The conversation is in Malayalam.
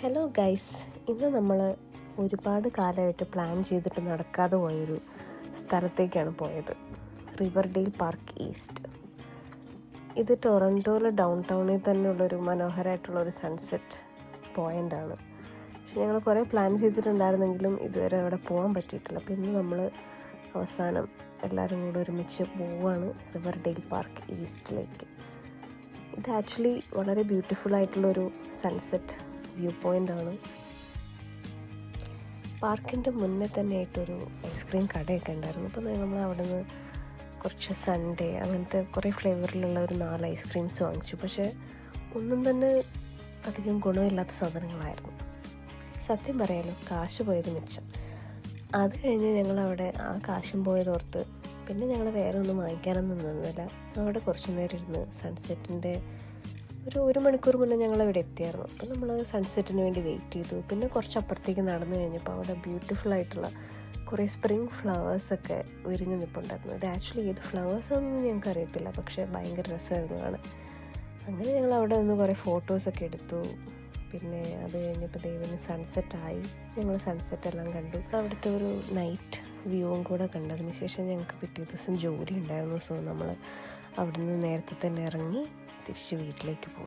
ഹലോ ഗൈസ്, ഇന്ന് നമ്മൾ ഒരുപാട് കാലമായിട്ട് പ്ലാൻ ചെയ്തിട്ട് നടക്കാതെ പോയൊരു സ്ഥലത്തേക്കാണ് പോയത്. റിവർഡെയിൽ പാർക്ക് ഈസ്റ്റ്. ഇത് ടൊറൻറ്റോയിലെ ഡൗൺ ടൗണിൽ തന്നെയുള്ളൊരു മനോഹരമായിട്ടുള്ളൊരു സൺസെറ്റ് പോയിൻ്റാണ്. പക്ഷെ ഞങ്ങൾ കുറേ പ്ലാൻ ചെയ്തിട്ടുണ്ടായിരുന്നെങ്കിലും ഇതുവരെ അവിടെ പോകാൻ പറ്റിയിട്ടില്ല. അപ്പോൾ ഇന്ന് നമ്മൾ അവസാനം എല്ലാവരും കൂടെ ഒരുമിച്ച് പോവുകയാണ് റിവർഡെയിൽ പാർക്ക് ഈസ്റ്റിലേക്ക്. ഇത് ആക്ച്വലി വളരെ ബ്യൂട്ടിഫുൾ ആയിട്ടുള്ളൊരു സൺസെറ്റ് വ്യൂ പോയിൻ്റാണ്. പാർക്കിൻ്റെ മുന്നേ തന്നെ ആയിട്ടൊരു ഐസ്ക്രീം കടയൊക്കെ ഉണ്ടായിരുന്നു. അപ്പോൾ നമ്മൾ അവിടെ നിന്ന് കുറച്ച് സൺഡേ അങ്ങനത്തെ കുറേ ഫ്ലേവറിലുള്ള ഒരു 4 ഐസ്ക്രീംസ് വാങ്ങിച്ചു. പക്ഷേ ഒന്നും തന്നെ അധികം ഗുണമില്ലാത്ത സാധനങ്ങളായിരുന്നു. സത്യം പറയാലോ, കാശ് പോയത് മിച്ചം. അത് കഴിഞ്ഞ് ഞങ്ങളവിടെ ആ കാശും പോയതോർത്ത് പിന്നെ ഞങ്ങൾ വേറെ ഒന്നും വാങ്ങിക്കാനൊന്നും നിന്നില്ല. അവിടെ കുറച്ച് നേരം ഇരുന്ന് സൺസെറ്റിൻ്റെ ഒരു മണിക്കൂർ മുന്നേ ഞങ്ങളവിടെ എത്തിയായിരുന്നു. അപ്പോൾ നമ്മൾ സൺസെറ്റിന് വേണ്ടി വെയിറ്റ് ചെയ്തു. പിന്നെ കുറച്ച് അപ്പുറത്തേക്ക് നടന്നു കഴിഞ്ഞപ്പോൾ അവിടെ ബ്യൂട്ടിഫുൾ ആയിട്ടുള്ള കുറേ സ്പ്രിങ് ഫ്ലവേഴ്സൊക്കെ വിരിഞ്ഞ് നിൽപ്പുണ്ടായിരുന്നു. ഇത് ആക്ച്വലി ഏത് ഫ്ലവേഴ്സൊന്നും ഞങ്ങൾക്ക് അറിയത്തില്ല, പക്ഷേ ഭയങ്കര രസമായിരുന്നു കാണാൻ. അങ്ങനെ ഞങ്ങൾ അവിടെ നിന്ന് കുറേ ഫോട്ടോസൊക്കെ എടുത്തു. പിന്നെ അത് കഴിഞ്ഞപ്പോൾ ദൈവത്തിന് സൺസെറ്റായി. ഞങ്ങൾ സൺസെറ്റെല്ലാം കണ്ടു. അവിടുത്തെ ഒരു നൈറ്റ് വ്യൂവും കൂടെ കണ്ടതിന് ശേഷം ഞങ്ങൾക്ക് പിറ്റേ ദിവസം ജോലി ഉണ്ടായിരുന്നു. സോ നമ്മൾ അവിടെ നിന്ന് നേരത്തെ തന്നെ ഇറങ്ങി തിരിച്ച് വീട്ടിലേക്ക് പോകും.